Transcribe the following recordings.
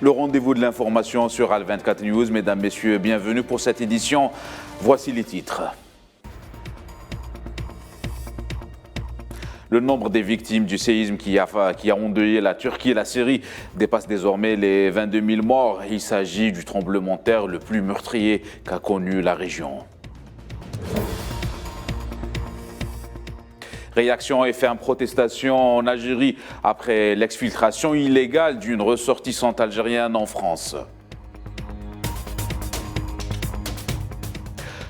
Le rendez-vous de l'information sur Al24 News. Mesdames, Messieurs, bienvenue pour cette édition. Voici les titres. Le nombre des victimes du séisme qui a endeuillé la Turquie et la Syrie dépasse désormais les 22 000 morts. Il s'agit du tremblement de terre le plus meurtrier qu'a connu la région. Réaction et ferme protestation en Algérie après l'exfiltration illégale d'une ressortissante algérienne en France.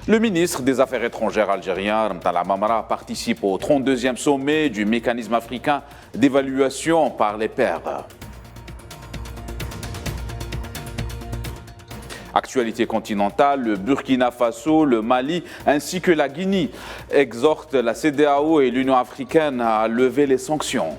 Le ministre des Affaires étrangères algérien, Ramtala Mamara, participe au 32e sommet du mécanisme africain d'évaluation par les pairs. Actualité continentale, le Burkina Faso, le Mali ainsi que la Guinée exhortent la CEDEAO et l'Union africaine à lever les sanctions.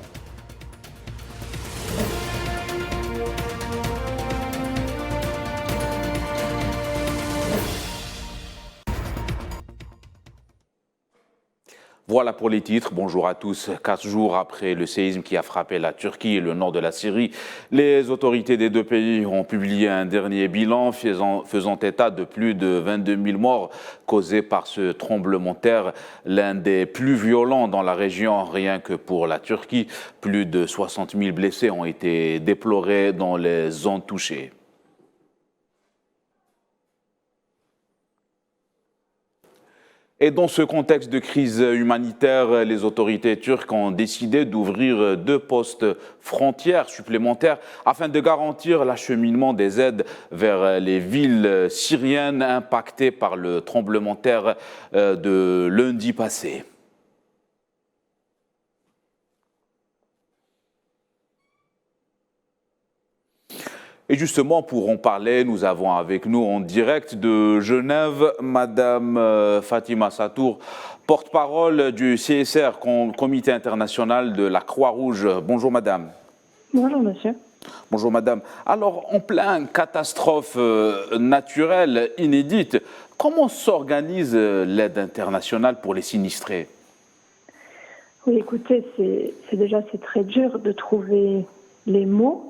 Voilà pour les titres. Bonjour à tous. 4 jours après le séisme qui a frappé la Turquie et le nord de la Syrie, les autorités des deux pays ont publié un dernier bilan faisant état de plus de 22 000 morts causés par ce tremblement de terre, l'un des plus violents dans la région. Rien que pour la Turquie, plus de 60 000 blessés ont été déplorés dans les zones touchées. Et dans ce contexte de crise humanitaire, les autorités turques ont décidé d'ouvrir 2 postes frontières supplémentaires afin de garantir l'acheminement des aides vers les villes syriennes impactées par le tremblement de terre de lundi passé. Et justement, pour en parler, nous avons avec nous en direct de Genève, Madame Fatima Satour, porte-parole du CSR, Comité international de la Croix-Rouge. Bonjour Madame. Bonjour Monsieur. Bonjour Madame. Alors, en pleine catastrophe naturelle inédite, comment s'organise l'aide internationale pour les sinistrés? Oui, écoutez, c'est très dur de trouver les mots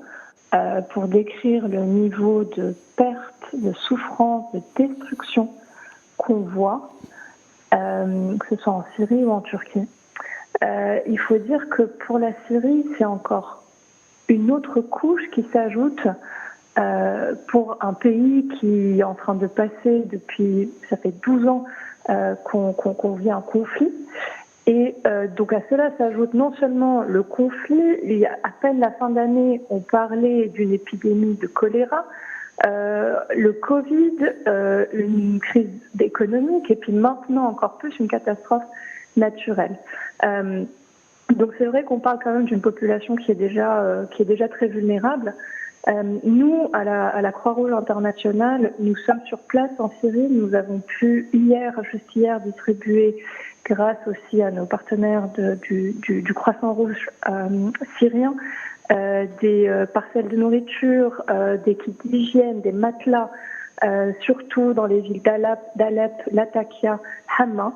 pour décrire le niveau de perte, de souffrance, de destruction qu'on voit, que ce soit en Syrie ou en Turquie. Il faut dire que pour la Syrie, c'est encore une autre couche qui s'ajoute pour un pays qui est en train de passer depuis, ça fait 12 ans qu'on vit un conflit. Et donc à cela s'ajoute non seulement le conflit, il y a à peine la fin d'année, on parlait d'une épidémie de choléra, le Covid, une crise économique et puis maintenant encore plus une catastrophe naturelle. Donc c'est vrai qu'on parle quand même d'une population qui est déjà très vulnérable. Nous, à la Croix-Rouge internationale, nous sommes sur place en Syrie. Nous avons pu juste hier, distribuer, grâce aussi à nos partenaires du Croissant Rouge syrien, des parcelles de nourriture, des kits d'hygiène, des matelas, surtout dans les villes d'Alep, Latakia, Hama.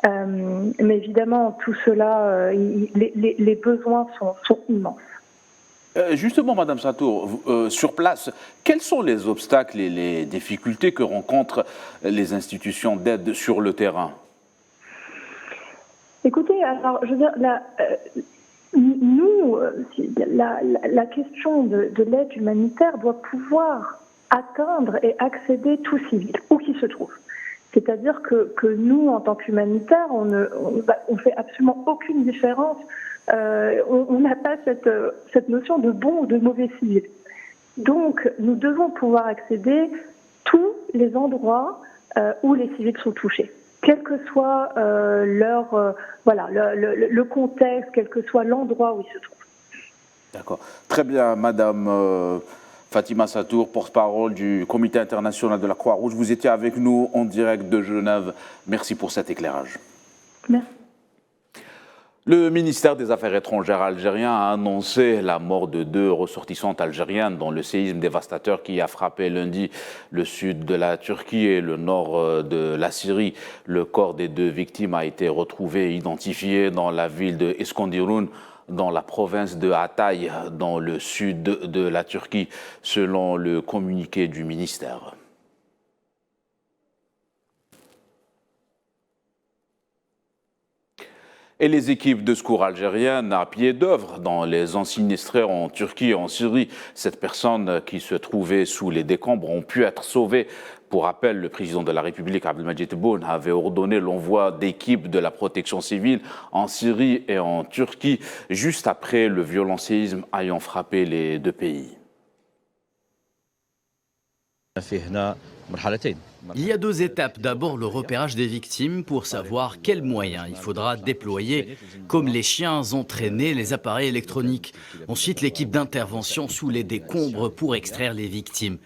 Mais évidemment, tout cela, les besoins sont immenses. Justement, Madame Satour, sur place, quels sont les obstacles et les difficultés que rencontrent les institutions d'aide sur le terrain? Écoutez, alors, je veux dire, la question de l'aide humanitaire doit pouvoir atteindre et accéder tout civil, où qu'il se trouve. C'est-à-dire que nous, en tant qu'humanitaires, on fait absolument aucune différence. On n'a pas cette notion de bon ou de mauvais civil. Donc, nous devons pouvoir accéder tous les endroits où les civils sont touchés, quel que soit le contexte, quel que soit l'endroit où ils se trouvent. D'accord. Très bien, Madame Fatima Satour, porte-parole du Comité international de la Croix-Rouge. Vous étiez avec nous en direct de Genève. Merci pour cet éclairage. Merci. Le ministère des Affaires étrangères algérien a annoncé la mort de 2 ressortissantes algériennes dans le séisme dévastateur qui a frappé lundi le sud de la Turquie et le nord de la Syrie. Le corps des 2 victimes a été retrouvé et identifié dans la ville de Iskenderun, dans la province de Hatay, dans le sud de la Turquie, selon le communiqué du ministère. Et les équipes de secours algériennes à pied d'œuvre dans les sinistrés en Turquie et en Syrie. Cette personne qui se trouvait sous les décombres ont pu être sauvées. Pour rappel, le président de la République, Abdelmadjid Tebboune, avait ordonné l'envoi d'équipes de la protection civile en Syrie et en Turquie, juste après le violent séisme ayant frappé les deux pays. Il y a deux étapes. D'abord, le repérage des victimes pour savoir quels moyens il faudra déployer, comme les chiens entraînés, les appareils électroniques. Ensuite, l'équipe d'intervention sous les décombres pour extraire les victimes.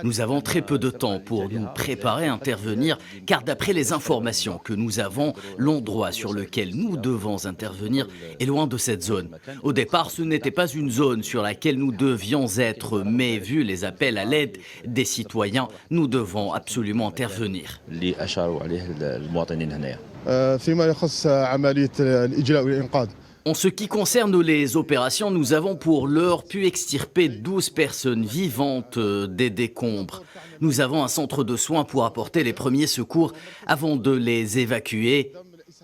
Nous avons très peu de temps pour nous préparer à intervenir, car d'après les informations que nous avons, l'endroit sur lequel nous devons intervenir est loin de cette zone. Au départ, ce n'était pas une zone sur laquelle nous devions être, mais vu les appels à l'aide des citoyens, nous devons absolument intervenir. En ce qui concerne les opérations, nous avons pour l'heure pu extirper 12 personnes vivantes des décombres. Nous avons un centre de soins pour apporter les premiers secours avant de les évacuer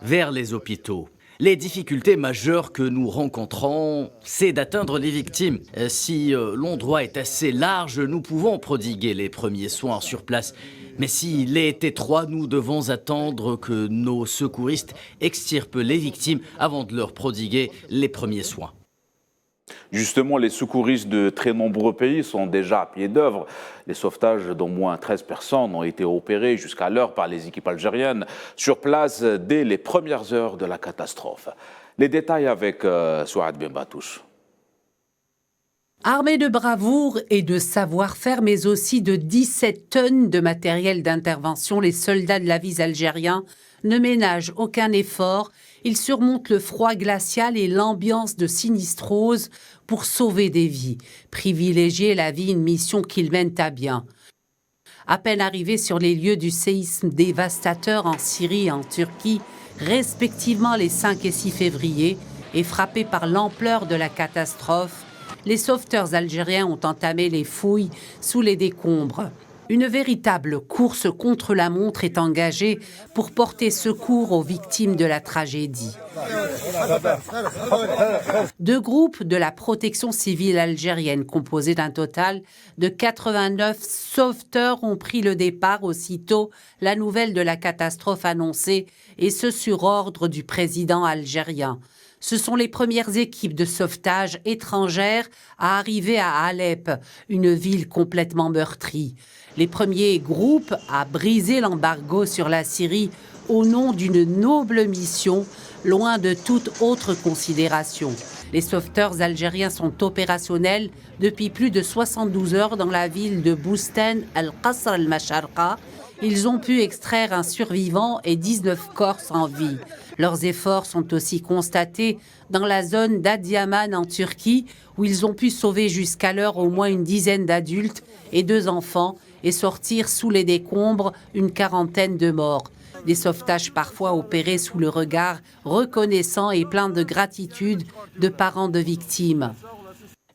vers les hôpitaux. Les difficultés majeures que nous rencontrons, c'est d'atteindre les victimes. Si l'endroit est assez large, nous pouvons prodiguer les premiers soins sur place. Mais s'il est étroit, nous devons attendre que nos secouristes extirpent les victimes avant de leur prodiguer les premiers soins. Justement, les secouristes de très nombreux pays sont déjà à pied d'œuvre. Les sauvetages d'au moins 13 personnes ont été opérés jusqu'à l'heure par les équipes algériennes sur place dès les premières heures de la catastrophe. Les détails avec Souad Ben Batouche. Armés de bravoure et de savoir-faire, mais aussi de 17 tonnes de matériel d'intervention, les soldats de l'AVIS algérien ne ménagent aucun effort. Ils surmontent le froid glacial et l'ambiance de sinistrose pour sauver des vies. Privilégier la vie, une mission qu'ils mènent à bien. À peine arrivés sur les lieux du séisme dévastateur en Syrie et en Turquie, respectivement les 5 et 6 février, et frappés par l'ampleur de la catastrophe, les sauveteurs algériens ont entamé les fouilles sous les décombres. Une véritable course contre la montre est engagée pour porter secours aux victimes de la tragédie. 2 groupes de la protection civile algérienne, composés d'un total de 89 sauveteurs, ont pris le départ aussitôt la nouvelle de la catastrophe annoncée, et ce sur ordre du président algérien. Ce sont les premières équipes de sauvetage étrangères à arriver à Alep, une ville complètement meurtrie. Les premiers groupes à briser l'embargo sur la Syrie au nom d'une noble mission, loin de toute autre considération. Les sauveteurs algériens sont opérationnels depuis plus de 72 heures dans la ville de Boustan al-Qasr al-Masharqa. Ils ont pu extraire un survivant et 19 corps sans vie. Leurs efforts sont aussi constatés dans la zone d'Adiaman en Turquie, où ils ont pu sauver jusqu'alors au moins une dizaine d'adultes et 2 enfants et sortir sous les décombres une quarantaine de morts. Des sauvetages parfois opérés sous le regard reconnaissant et plein de gratitude de parents de victimes.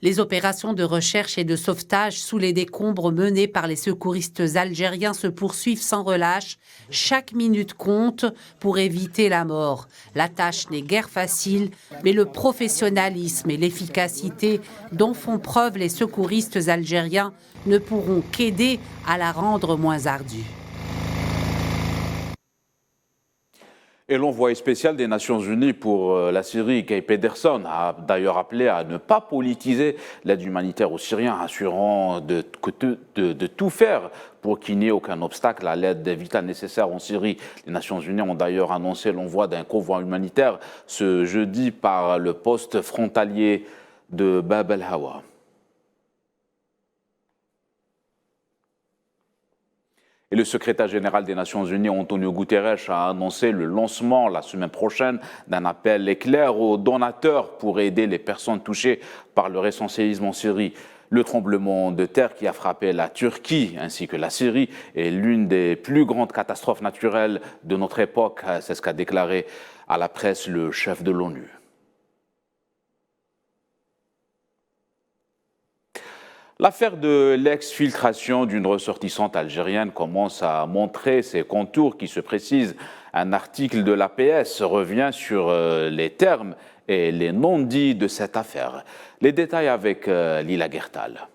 Les opérations de recherche et de sauvetage sous les décombres menées par les secouristes algériens se poursuivent sans relâche. Chaque minute compte pour éviter la mort. La tâche n'est guère facile, mais le professionnalisme et l'efficacité dont font preuve les secouristes algériens ne pourront qu'aider à la rendre moins ardue. Et l'envoyé spécial des Nations Unies pour la Syrie, Guy Pedersen, a d'ailleurs appelé à ne pas politiser l'aide humanitaire aux Syriens, assurant de tout faire pour qu'il n'y ait aucun obstacle à l'aide vitale nécessaire en Syrie. Les Nations Unies ont d'ailleurs annoncé l'envoi d'un convoi humanitaire ce jeudi par le poste frontalier de Bab el-Hawa. Et le secrétaire général des Nations Unies, Antonio Guterres, a annoncé le lancement la semaine prochaine d'un appel éclair aux donateurs pour aider les personnes touchées par le récent séisme en Syrie. Le tremblement de terre qui a frappé la Turquie ainsi que la Syrie est l'une des plus grandes catastrophes naturelles de notre époque, c'est ce qu'a déclaré à la presse le chef de l'ONU. L'affaire de l'exfiltration d'une ressortissante algérienne commence à montrer ses contours qui se précisent. Un article de l'APS revient sur les termes et les non-dits de cette affaire. Les détails avec Lila Gertal.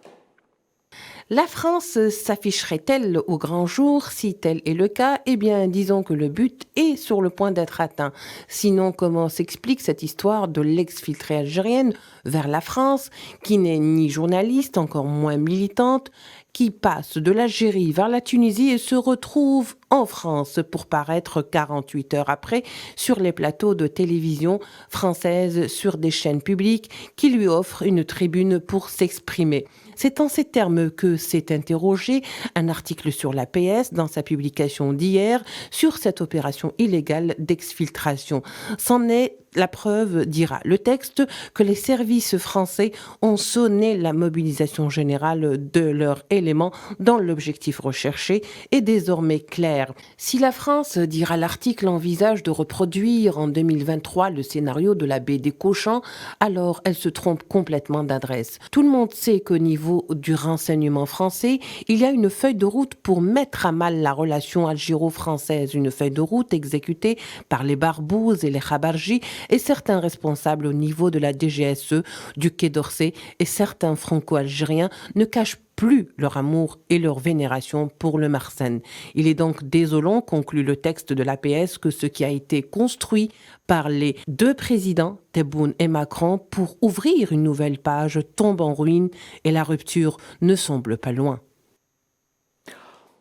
La France s'afficherait-elle au grand jour? Si tel est le cas, eh bien, disons que le but est sur le point d'être atteint. Sinon, comment s'explique cette histoire de l'exfiltrée algérienne vers la France, qui n'est ni journaliste, encore moins militante, qui passe de l'Algérie vers la Tunisie et se retrouve en France pour paraître 48 heures après sur les plateaux de télévision françaises sur des chaînes publiques qui lui offrent une tribune pour s'exprimer. C'est en ces termes que s'est interrogé un article sur l'APS dans sa publication d'hier sur cette opération illégale d'exfiltration. C'en est la preuve, dira le texte, que les services français ont sonné la mobilisation générale de leurs éléments dans l'objectif recherché est désormais clair. Si la France, dira l'article, envisage de reproduire en 2023 le scénario de la baie des Cochons, alors elle se trompe complètement d'adresse. Tout le monde sait qu'au niveau du renseignement français, il y a une feuille de route pour mettre à mal la relation algéro-française, une feuille de route exécutée par les Barbouz et les Khabarji et certains responsables au niveau de la DGSE, du Quai d'Orsay et certains franco-algériens ne cachent plus leur amour et leur vénération pour le Mersenne. Il est donc désolant, conclut le texte de l'APS, que ce qui a été construit par les deux présidents, Tebboune et Macron, pour ouvrir une nouvelle page tombe en ruine et la rupture ne semble pas loin.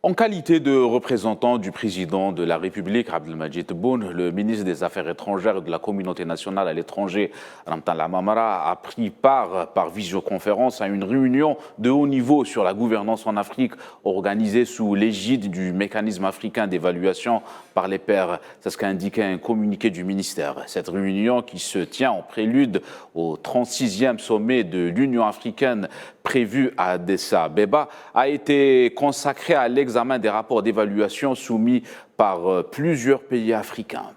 En qualité de représentant du président de la République, Abdelmadjid Tebboune, le ministre des Affaires étrangères et de la communauté nationale à l'étranger, Ramtan Lamamara, a pris part par visioconférence à une réunion de haut niveau sur la gouvernance en Afrique organisée sous l'égide du mécanisme africain d'évaluation par les pairs. C'est ce qu'a indiqué un communiqué du ministère. Cette réunion, qui se tient en prélude au 36e sommet de l'Union africaine prévu à Addis Abeba, a été consacrée à l'examen des rapports d'évaluation soumis par plusieurs pays africains.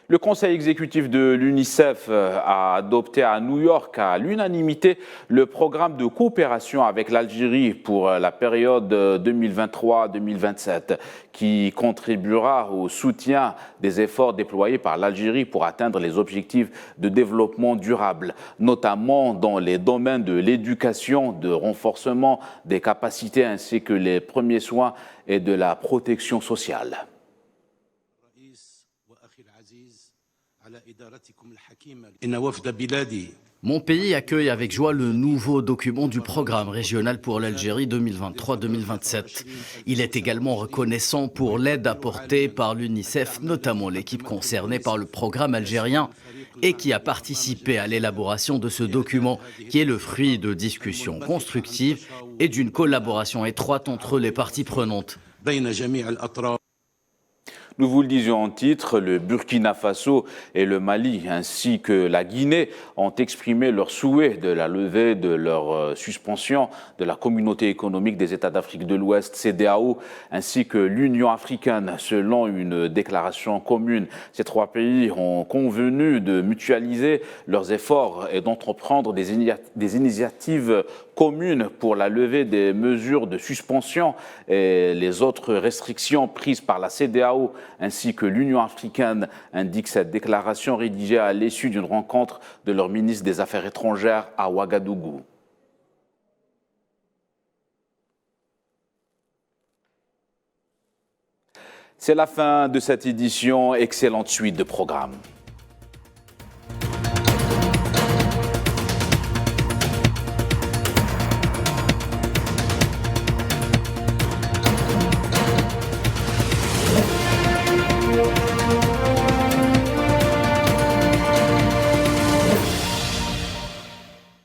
Le conseil exécutif de l'UNICEF a adopté à New York à l'unanimité le programme de coopération avec l'Algérie pour la période 2023-2027 qui contribuera au soutien des efforts déployés par l'Algérie pour atteindre les objectifs de développement durable, notamment dans les domaines de l'éducation, de renforcement des capacités ainsi que les premiers soins et de la protection sociale. Mon pays accueille avec joie le nouveau document du programme régional pour l'Algérie 2023-2027. Il est également reconnaissant pour l'aide apportée par l'UNICEF, notamment l'équipe concernée par le programme algérien et qui a participé à l'élaboration de ce document qui est le fruit de discussions constructives et d'une collaboration étroite entre les parties prenantes. Nous vous le disions en titre, le Burkina Faso et le Mali ainsi que la Guinée ont exprimé leur souhait de la levée de leur suspension de la Communauté économique des États d'Afrique de l'Ouest, CEDEAO, ainsi que l'Union africaine, selon une déclaration commune. Ces trois pays ont convenu de mutualiser leurs efforts et d'entreprendre des initiatives communes pour la levée des mesures de suspension et les autres restrictions prises par la CEDEAO ainsi que l'Union africaine, indique cette déclaration rédigée à l'issue d'une rencontre de leur ministre des Affaires étrangères à Ouagadougou. C'est la fin de cette édition. Excellente suite de programme.